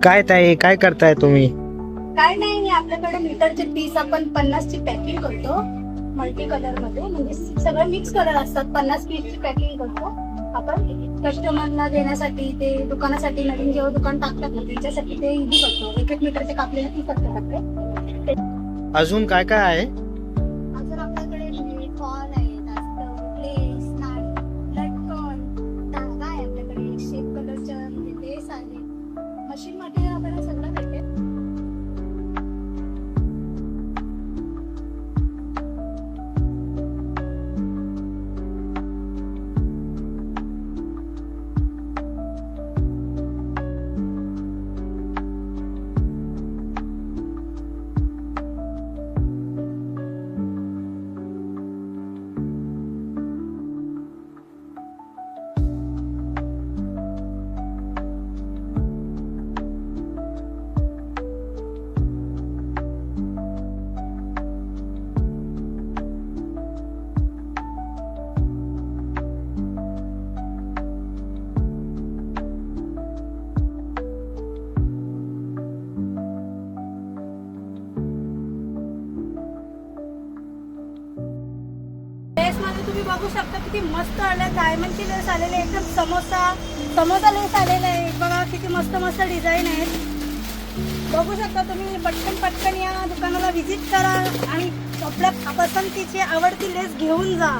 काय ताई, काय करताय तुम्ही? काय नाही, आपल्याकडे मीटरचे पीस आपण 50 ची पॅकिंग करतो मल्टी कलर मध्ये, म्हणजे सगळे मिक्स कलर असतात. 50 पीस ची पॅकिंग करतो आपण कस्टमरला देण्यासाठी. ते दुकानासाठी नवीन जेव्हा दुकान टाकतात ना त्यांच्यासाठी ते इझी करतो. एक एक मीटरचे कापलेले पीस असतात आपले. अजून काय काय आहे? अजून आपल्याकडे फॉल आहेत, लेस, नाडी, लटकन, धागा आहे आपल्याकडे, शेप कलरच्या म्हणजे लेस आहे. मशीन मटेरियल आपल्याला सगळं भेटेल. लेसमध्ये तुम्ही बघू शकता किती मस्त आले, डायमंडची लेस आलेली आहे, एकदम समोसा लेस आलेला आहे. बघा किती मस्त मस्त डिझाईन आहेत. बघू शकता तुम्ही. पटकन या दुकानाला व्हिजिट करा आणि आपल्या पसंतीची आवडती लेस घेऊन जा.